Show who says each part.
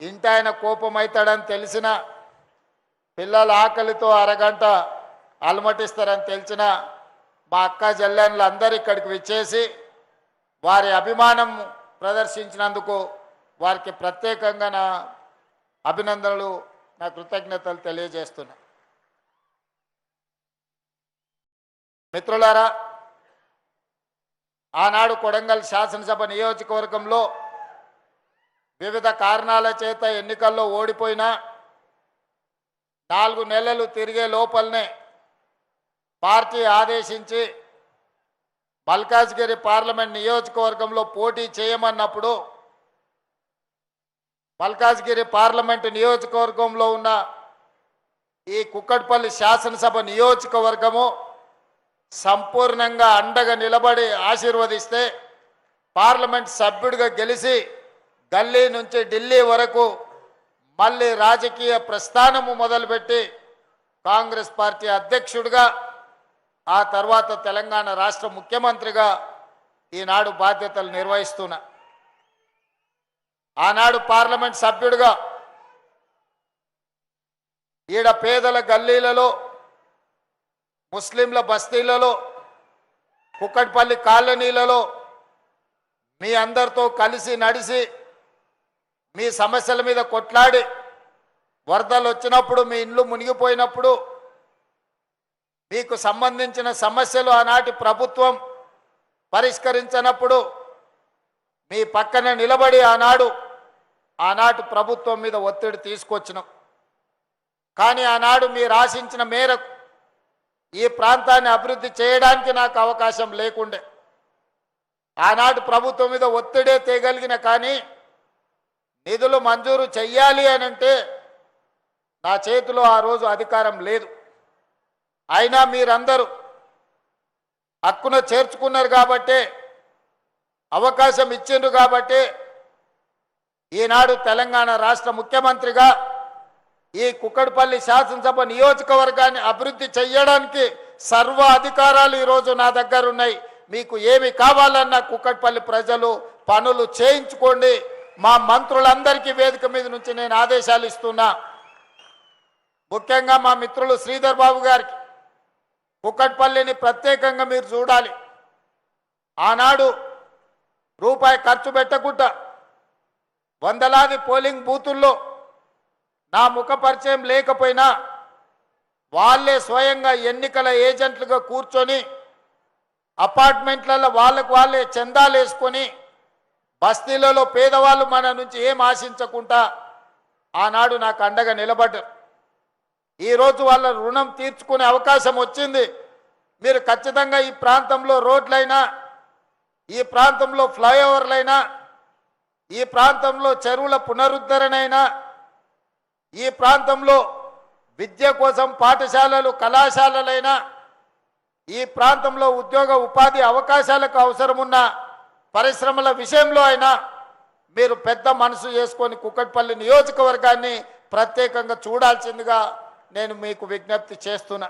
Speaker 1: ఇంటి ఆయన కోపమవుతాడని తెలిసిన, పిల్లల ఆకలితో అరగంట అలమటిస్తారని తెలిసిన మా అక్క చెల్లెళ్ళు అందరూ ఇక్కడికి విచ్చేసి వారి అభిమానం ప్రదర్శించినందుకు వారికి ప్రత్యేకంగా నా అభినందనలు, నా కృతజ్ఞతలు తెలియజేస్తున్నా. మిత్రులారా, ఆనాడు కొడంగల్ శాసనసభ నియోజకవర్గంలో వివిధ కారణాల చేత ఎన్నికల్లో ఓడిపోయినా 4 నెలలు తిరిగే లోపలనే పార్టీ ఆదేశించి మల్కాజ్గిరి పార్లమెంట్ నియోజకవర్గంలో పోటీ చేయమన్నప్పుడు మల్కాజ్గిరి పార్లమెంటు నియోజకవర్గంలో ఉన్న ఈ కుక్కట్పల్లి శాసనసభ నియోజకవర్గము సంపూర్ణంగా అండగా నిలబడి ఆశీర్వదిస్తే పార్లమెంట్ సభ్యుడిగా గెలిచి గల్లీ నుంచి ఢిల్లీ వరకు మళ్ళీ రాజకీయ ప్రస్థానము మొదలుపెట్టి కాంగ్రెస్ పార్టీ అధ్యక్షుడిగా, ఆ తర్వాత తెలంగాణ రాష్ట్ర ముఖ్యమంత్రిగా ఈనాడు బాధ్యతలు నిర్వహిస్తున్నా. ఆనాడు పార్లమెంట్ సభ్యుడిగా ఈడ పేదల గల్లీలలో, ముస్లింల బస్తీలలో, కుక్కట్పల్లి కాలనీలలో మీ అందరితో కలిసి నడిచి మీ సమస్యల మీద కొట్లాడి, వరదలు వచ్చినప్పుడు మీ ఇండ్లు మునిగిపోయినప్పుడు మీకు సంబంధించిన సమస్యలు ఆనాటి ప్రభుత్వం పరిష్కరించనప్పుడు మీ పక్కన నిలబడి ఆనాటి ప్రభుత్వం మీద ఒత్తిడి తీసుకొచ్చినాం. కానీ ఆనాడు మీరు ఆశించిన మేరకు ఈ ప్రాంతాన్ని అభివృద్ధి చేయడానికి నాకు అవకాశం లేకుండే. ఆనాటి ప్రభుత్వం మీద ఒత్తిడే తేగలిగిన, కానీ నిధులు మంజూరు చెయ్యాలి అని అంటే నా చేతిలో ఆ రోజు అధికారం లేదు. అయినా మీరందరూ హక్కున చేర్చుకున్నారు కాబట్టే, అవకాశం ఇచ్చిండ్రు కాబట్టే ఈనాడు తెలంగాణ రాష్ట్ర ముఖ్యమంత్రిగా ఈ కుక్కట్పల్లి శాసనసభ నియోజకవర్గాన్ని అభివృద్ధి చేయడానికి సర్వ అధికారాలు ఈరోజు నా దగ్గర ఉన్నాయి. మీకు ఏమి కావాలన్నా కుక్కట్పల్లి ప్రజలు పనులు చేయించుకోండి. మా మంత్రులందరికీ వేదిక మీద నుంచి నేను ఆదేశాలు ఇస్తున్నా. ముఖ్యంగా మా మిత్రులు శ్రీధర్ బాబు గారికి కుక్కట్పల్లిని ప్రత్యేకంగా మీరు చూడాలి. ఆనాడు రూపాయి ఖర్చు పెట్టకుండా వందలాది పోలింగ్ బూతుల్లో నా ముఖ పరిచయం లేకపోయినా వాళ్ళే స్వయంగా ఎన్నికల ఏజెంట్లుగా కూర్చొని అపార్ట్మెంట్లలో వాళ్ళే చందాలు వేసుకొని బస్తీలలో పేదవాళ్ళు మన నుంచి ఏం ఆశించకుండా ఆనాడు నాకు అండగా నిలబడ్డారు. ఈరోజు వాళ్ళ రుణం తీర్చుకునే అవకాశం వచ్చింది. మీరు ఖచ్చితంగా ఈ ప్రాంతంలో రోడ్లైనా, ఈ ప్రాంతంలో ఫ్లైఓవర్లైనా, ఈ ప్రాంతంలో చెరువుల పునరుద్ధరణైనా, ఈ ప్రాంతంలో విద్య కోసం పాఠశాలలు, కళాశాలలైనా, ఈ ప్రాంతంలో ఉద్యోగ ఉపాధి అవకాశాలకు అవసరమున్న పరిశ్రమల విషయంలో అయినా మీరు పెద్ద మనసు చేసుకొని కుక్కట్పల్లి నియోజకవర్గాన్ని ప్రత్యేకంగా చూడాల్సిందిగా నేను మీకు విజ్ఞప్తి చేస్తున్నా.